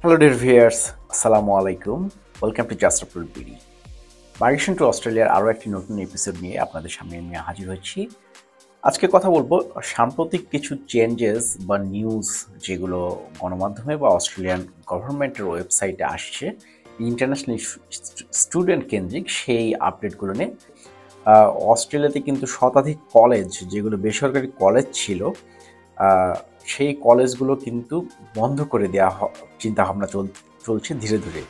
Hello dear viewers, আসসালামু আলাইকুম। Welcome to just a PD. Migration to অস্ট্রেলিয়ার আরও একটি নতুন এপিসোড নিয়ে আপনাদের সামনে নিয়ে হাজির হচ্ছি। আজকে কথা বলবো সাম্প্রতিক কিছু চেঞ্জেস বা নিউজ যেগুলো গণমাধ্যমে বা অস্ট্রেলিয়ান গভর্নমেন্টের ওয়েবসাইটে আসছে ইন্টারন্যাশনাল স্টুডেন্ট কেন্দ্রিক সেই আপডেটগুলো নিয়ে। অস্ট্রেলিয়াতে কিন্তু শতাধিক কলেজ যেগুলো বেসরকারি কলেজ ছিল সেই কলেজগুলো কিন্তু বন্ধ করে দেওয়া চিন্তাভাবনা চলছে ধীরে ধীরে।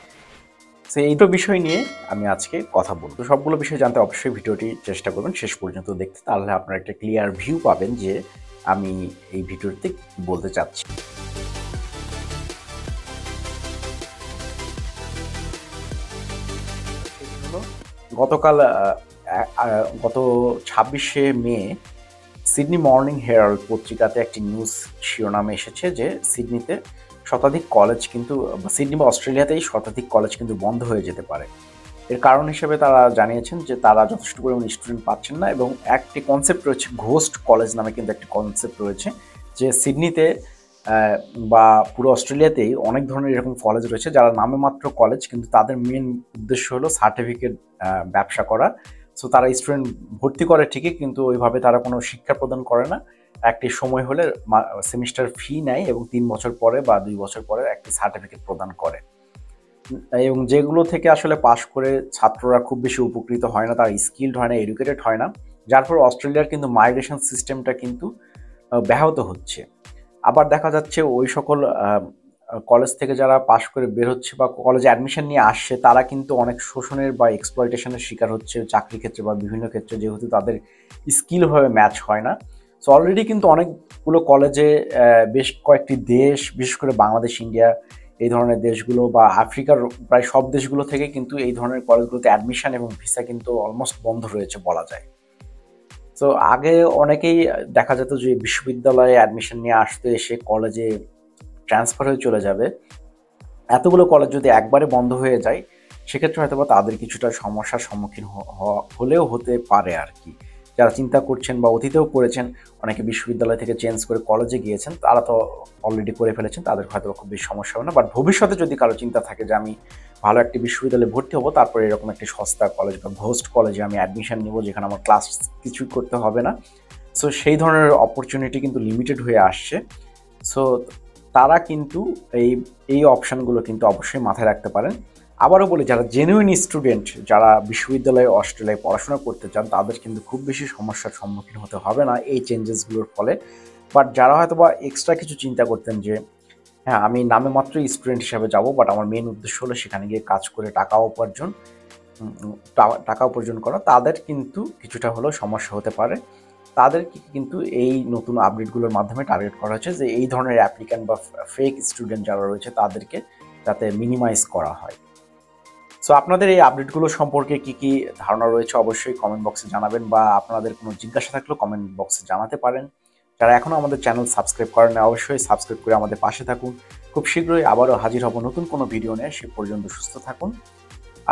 তো এইটো বিষয় নিয়ে আমি আজকে কথা বলবো। সবগুলো বিষয় জানতে অবশ্যই ভিডিওটি চেষ্টা করবেন শেষ পর্যন্ত দেখতে, তাহলে আপনারা একটা ক্লিয়ার ভিউ পাবেন যে আমি এই ভিডিওতে কি বলতে চাচ্ছি। গতকাল গত ২৬শে মে সিডনি মর্নিং হেরাল্ড পত্রিকাতে একটি নিউজ শিরোনামে এসেছে যে সিডনিতে শতাধিক কলেজ কিন্তু সিডনি বা অস্ট্রেলিয়াতেই শতাধিক কলেজ কিন্তু বন্ধ হয়ে যেতে পারে। এর কারণ হিসেবে তারা জানিয়েছেন যে তারা যথেষ্ট পরিমাণ স্টুডেন্ট পাচ্ছেন না, এবং একটি কনসেপ্ট রয়েছে ঘোস্ট কলেজ নামে কিন্তু একটি কনসেপ্ট রয়েছে যে সিডনিতে বা পুরো অস্ট্রেলিয়াতেই অনেক ধরনের এরকম কলেজ রয়েছে যারা নামে মাত্র কলেজ, কিন্তু তাদের মেন উদ্দেশ্য হলো সার্টিফিকেট ব্যবসা করা। সো তারা স্টুডেন্ট ভর্তি করে ঠিকই, কিন্তু ওইভাবে তারা কোনো শিক্ষা প্রদান করে না। একটি সময় হলে সেমিস্টার ফি নেয় এবং ৩ বছর পরে বা ২ বছর পরে একটি সার্টিফিকেট প্রদান করে, এবং যেগুলো থেকে আসলে পাশ করে ছাত্ররা খুব বেশি উপকৃত হয় না, তারা স্কিলড হয় না, এডুকেটেড হয় না, যার ফলে অস্ট্রেলিয়ার কিন্তু মাইগ্রেশন সিস্টেমটা কিন্তু ব্যাহত হচ্ছে। আবার দেখা যাচ্ছে ওই সকল কলেজ থেকে যারা পাশ করে বের হচ্ছে বা কলেজে অ্যাডমিশন নিয়ে আসছে তারা কিন্তু অনেক শোষণের বা এক্সপ্লয়টেশনের শিকার হচ্ছে চাকরি ক্ষেত্রে বা বিভিন্ন ক্ষেত্রে, যেহেতু তাদের স্কিলভাবে ম্যাচ হয় না। সো অলরেডি কিন্তু অনেকগুলো কলেজে বেশ কয়েকটি দেশ, বিশেষ করে বাংলাদেশ, ইন্ডিয়া, এই ধরনের দেশগুলো বা আফ্রিকার প্রায় সব দেশগুলো থেকে কিন্তু এই ধরনের কলেজগুলোতে অ্যাডমিশন এবং ভিসা কিন্তু অলমোস্ট বন্ধ রয়েছে বলা যায়। তো আগে অনেকেই দেখা যেত যে বিশ্ববিদ্যালয়ে অ্যাডমিশন নিয়ে আসতে এসে কলেজে ট্রান্সফার হয়ে চলে যাবে। এতগুলো কলেজ যদি একবারে বন্ধ হয়ে যায় সেক্ষেত্রে হয়তো বা তাদের কিছুটা সমস্যার সম্মুখীন হলেও হতে পারে আর কি। যারা চিন্তা করছেন বা অতীতেও করেছেন, অনেকে বিশ্ববিদ্যালয় থেকে চেঞ্জ করে কলেজে গিয়েছেন, তারা তো অলরেডি করে ফেলেছেন, তাদের হয়তো খুব বেশি সমস্যা হবে না। বাট ভবিষ্যতে যদি কারো চিন্তা থাকে যে আমি ভালো একটি বিশ্ববিদ্যালয়ে ভর্তি হবো, তারপরে এরকম একটি সস্তা কলেজ বা ঘোস্ট কলেজে আমি অ্যাডমিশন নিব যেখানে আমার ক্লাস কিছুই করতে হবে না, সো সেই ধরনের অপরচুনিটি কিন্তু লিমিটেড হয়ে আসছে। সো তারা কিন্তু এই এই অপশানগুলো কিন্তু অবশ্যই মাথায় রাখতে পারেন। আবারও বলি, যারা জেনুইন স্টুডেন্ট, যারা বিশ্ববিদ্যালয়ে অস্ট্রেলিয়ায় পড়াশোনা করতে চান, তাদের কিন্তু খুব বেশি সমস্যার সম্মুখীন হতে হবে না এই চেঞ্জেসগুলোর ফলে। বাট যারা হয়তো বা এক্সট্রা কিছু চিন্তা করতেন যে হ্যাঁ আমি নামে মাত্রই স্টুডেন্ট হিসাবে যাব, বাট আমার মেন উদ্দেশ্য হলো সেখানে গিয়ে কাজ করে টাকা উপার্জন করা, তাদের কিন্তু কিছুটা হলেও সমস্যা হতে পারে। তাদেরকে কিন্তু এই নতুন আপডেটগুলোর মাধ্যমে টার্গেট করা হচ্ছে যে এই ধরনের অ্যাপ্লিক্যান্ট বা ফেক স্টুডেন্ট যারা রয়েছে তাদেরকে যাতে মিনিমাইজ করা হয়। সো আপনাদের এই আপডেটগুলো সম্পর্কে কি ধারণা রয়েছে অবশ্যই কমেন্ট বক্সে জানাবেন, বা আপনাদের কোনো জিজ্ঞাসা থাকলেও কমেন্ট বক্সে জানাতে পারেন। যারা এখনও আমাদের চ্যানেল সাবস্ক্রাইব করেন না, অবশ্যই সাবস্ক্রাইব করে আমাদের পাশে থাকুন। খুব শীঘ্রই আবারও হাজির হব নতুন কোনো ভিডিও নিয়ে। সে পর্যন্ত সুস্থ থাকুন।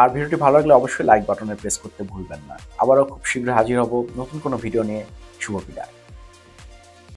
আর ভিডিওটি ভালো লাগলে অবশ্যই লাইক বাটনে প্রেস করতে ভুলবেন না। আবারও খুব শীঘ্রই হাজির হব নতুন কোনো ভিডিও নিয়ে। শুভ বিদায়।